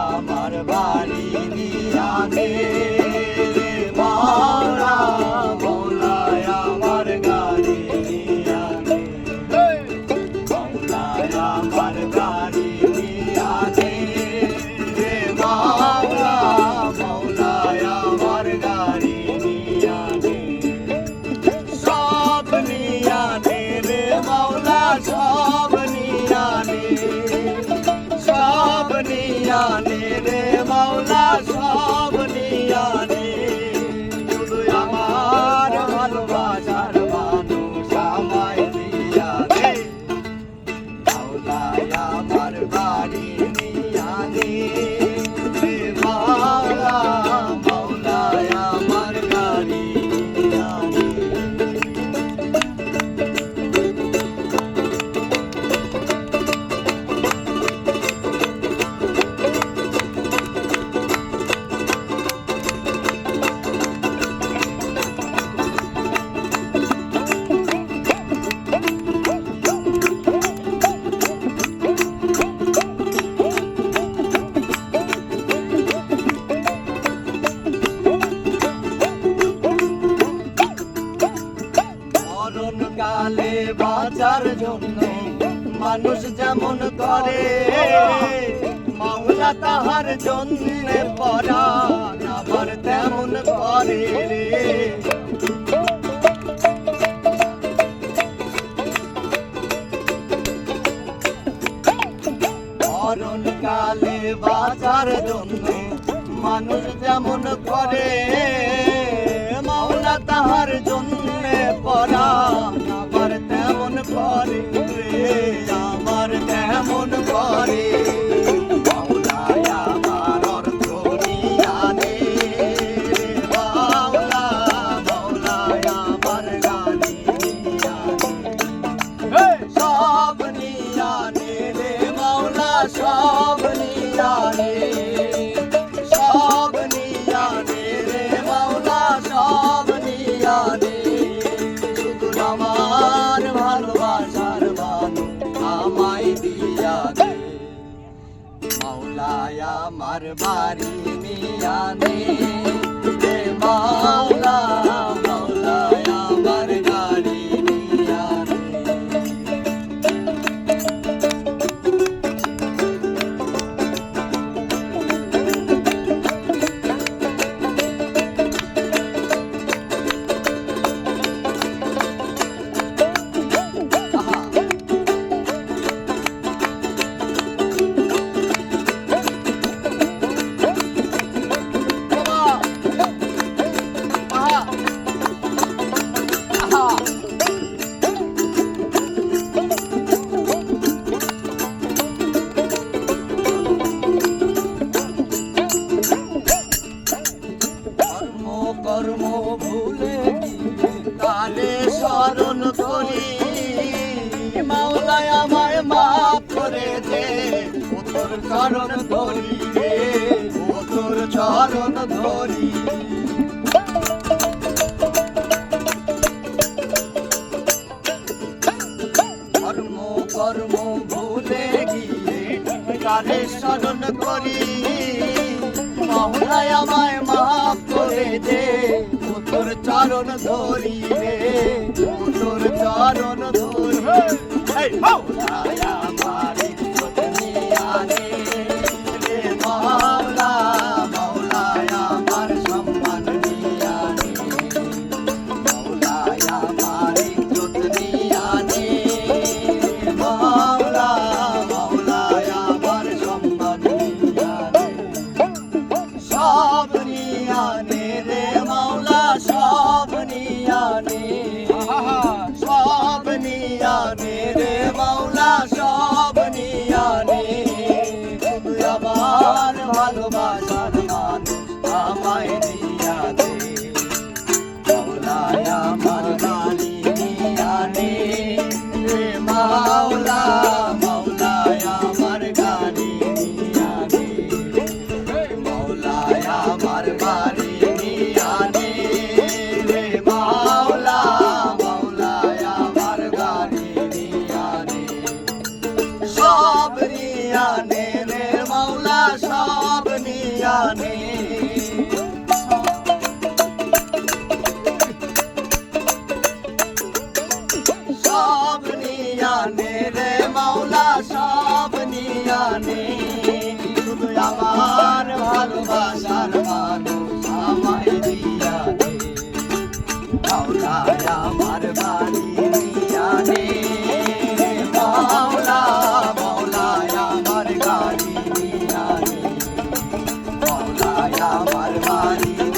আমার বাড়ি নিয়ানে মাওলা মৌলায় আমার গাড়ি নিয়ানে মৌলায় আমার গাড়ি নিয়ানে রে মাওলা মৌলায় আমার গাড়ি নিয়ানে সব নিয়ানে রে মাওলা সব নিয়ানে সব নিয়ানে রে মাওলা সব নিয়ানে শুধু আমার ভালোবাসার মানুষ আমায় দিয়া দে মাওলা আমার বাড়ি নিয়ানে রে মাওলা মাওলা আমার গাড়ি নিয়ানে কালে বাঁচার জন্য মানুষ যেমন করে মাওলা তাহার জন্য পরাণ আবার তেমন করে রে মরণ কালে বাঁচার জন্য মানুষ যেমন করে মাওলা তাহার জন্য পরাণ আবার তেমন করে রে আমার তেমন করে মাওলা আমার অর্থ নিয়ানে মাওলা মাওলা আমার গাড়ি নিয়ানে সব নিয়ানে রে মাওলা সব নিয়ানে সব নিয়ানে রে মাওলা সব নিয়ানে শুধু আমার ভালোবাসার মানুষ আমায় দিয়া দে মাওলা আমার বাড়ি নিয়ানে রে মাওলা মাওলা আমার গাড়ি নিয়ানে কর্ম ভুলে কালে স্মরণ করি মাওলা আমায় মাফ করে দে তোর চরণ ধরি রে তোর চরণ ধরি কর্ম কর্ম ভুলে গিয়ে কালে স্মরণ করি মাওলা আমায় মাফ করে দে তোর চরণ ধরি রে তোর চরণ ধরি মাওলা আমার ইজ্জত নিয়ানে রে মাওলা মাওলা আমার সম্মান নিয়ানে মাওলা আমার ইজ্জত নিয়ানে মাওলা মাওলা আমার সম্মান নিয়ানে সব নিয়ানে রে মাওলা সব নিয়ানে সব নিয়ানে রে মাওলা সব নিয়ানে শুধু আমার ভালোবাসার মানুষ আমায় দিয়া আমার বাড়ি নিয়ানে মাওলা মাওলা আমার গাড়ি নিয়ানে মাওলা আমার বাড়ি